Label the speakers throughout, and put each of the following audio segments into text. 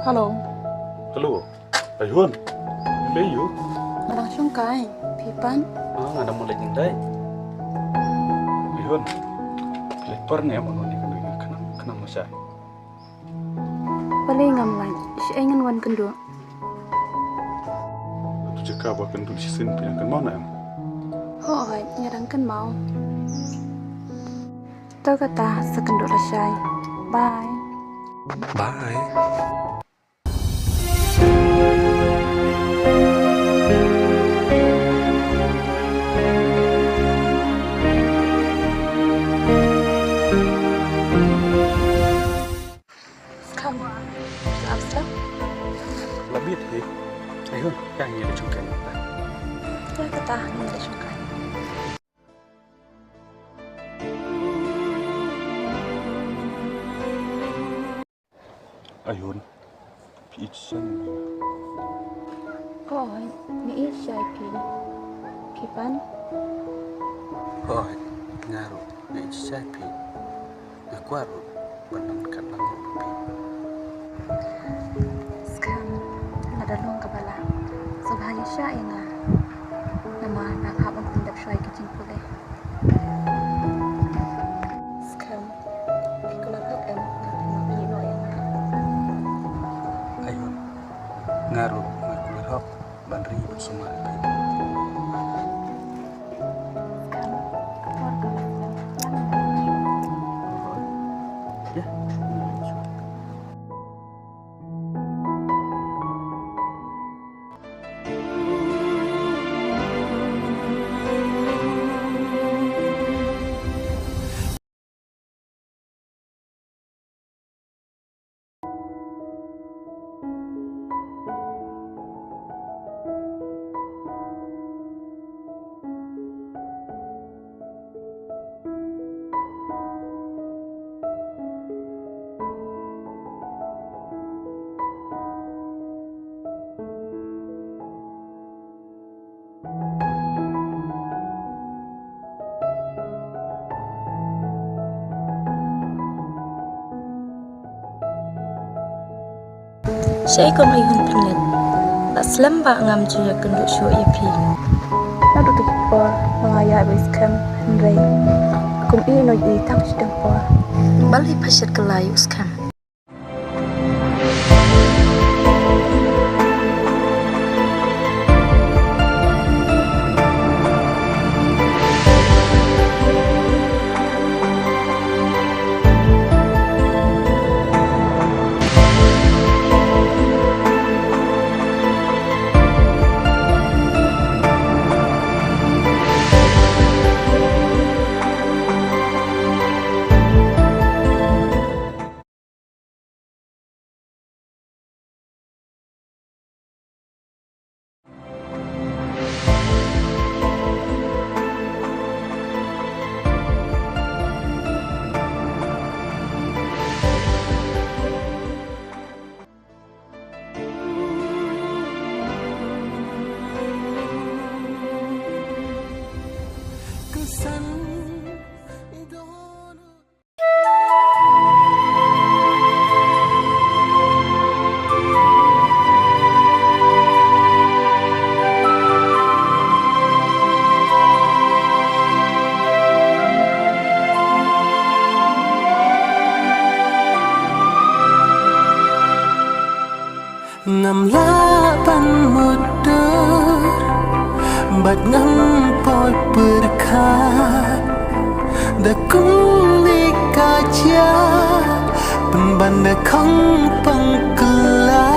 Speaker 1: Halo,
Speaker 2: Halo, Ayun, Bayu,
Speaker 1: malang sungkai, Pipan,
Speaker 2: ada mulai jendai. Ayun, lepar nih apa nih kenapa masa?
Speaker 1: balik ngamlan, si ingin wan kendo.
Speaker 2: Tu cakap akan tu sisin pinangkan mana em?
Speaker 1: Hoi, nyerangkan mau. Tau kata sekendo rasai. Bye.
Speaker 3: Bye.
Speaker 1: Kamu, selamat.
Speaker 2: Lebih deh. Ayun, yang ini ada cungkai.
Speaker 1: Tau kata ini ada sungkai.
Speaker 2: Ayun, pisan.
Speaker 1: Hoi, ni isya pi. Pipan,
Speaker 3: Oh, ngaruh na isapi. Nakwaro panangkan lang rupi.
Speaker 1: sekarang ada long kebala. Sebahaya sya inga. Nama nak habang tindak syai kecing pulih. Sekarang, aku nak em nak ino inga.
Speaker 3: Ayun, ngaruh may kulirhok banri bersama ipi. Ya,
Speaker 4: Saya ko mayun penet. Tak selamba ngam juya kenduk syuk ipi.
Speaker 1: Nak duduk por mengaya abis kem Henry. Kum ino di tang sedang por.
Speaker 4: Balik pasyat kelai uskam.
Speaker 5: Ngam lapan motor Bat ngam poi berkat Dakung di kaca Penbanda kong pengkela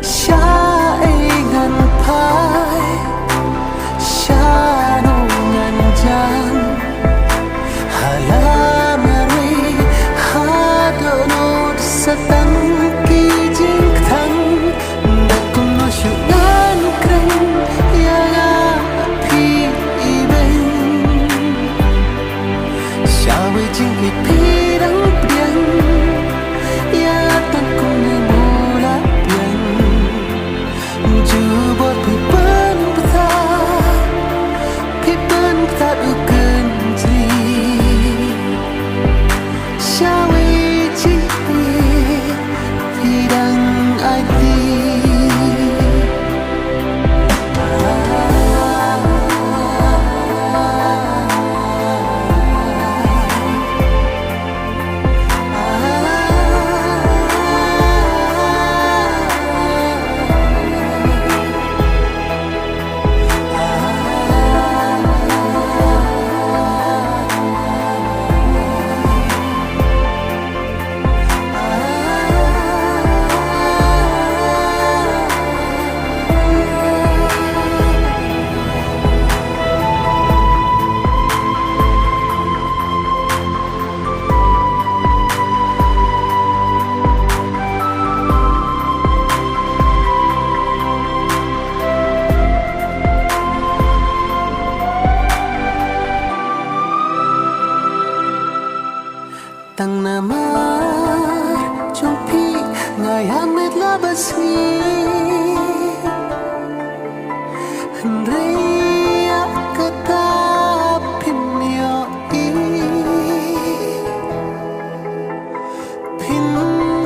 Speaker 5: Syaigan pai Syadungan jan Halamari Hadono setang pirang priang ya ngayamit labasni Andrea kata pinyo pin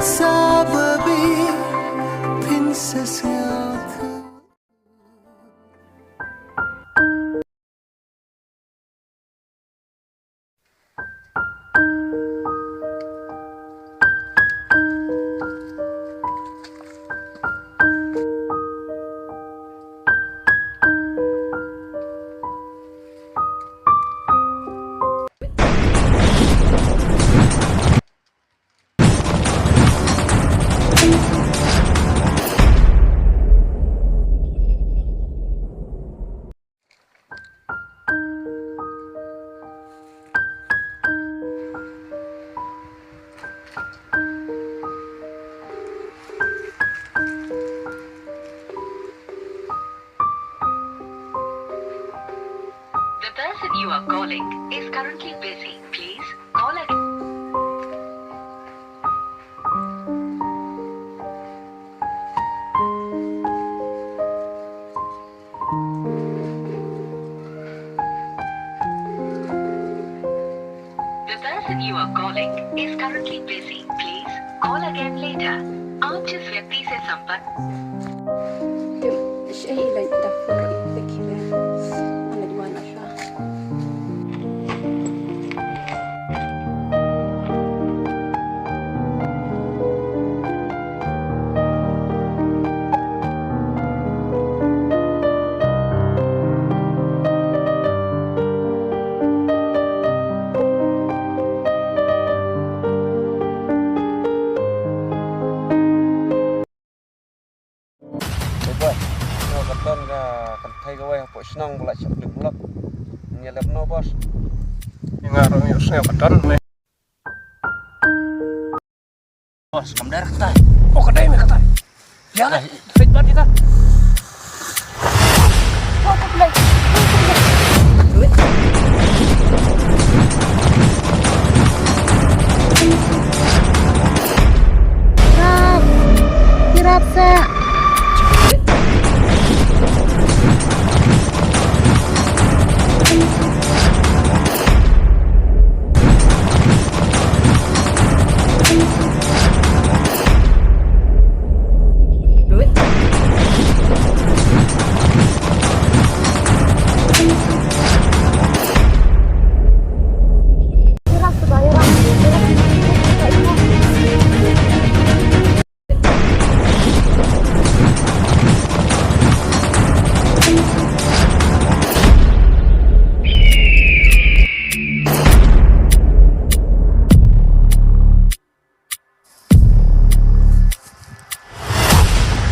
Speaker 5: sa babi pin sa siyota
Speaker 6: The person you are calling is currently busy. Please call again. The person you are calling is currently busy. Please call again later. आप जिस व्यक्ति से संपर्क
Speaker 1: الشيء اللي يدفع رأيك كذا أنا دوانا شا
Speaker 2: Katon ka kantai ka way po snong bala chak develop nyelep no bos
Speaker 3: Ngaro yung snyo katon me.
Speaker 7: Bos, kamu darah kata. Oh, kadai me kata. Ya lah, fit banget kita. Oh, kadai.
Speaker 1: Kirap sa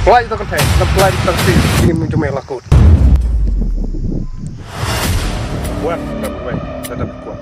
Speaker 3: Pelai itu kan saya, pelai di taksi ini mencuma lakut. Buat berapa? Saya dapat kuat.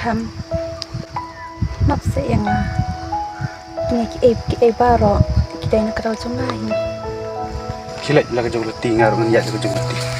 Speaker 1: ham nop se yang ini ki baro kita nak kerja sungai
Speaker 3: Kilai lah kejauh letih ngaruh ngan ya kejauh letih.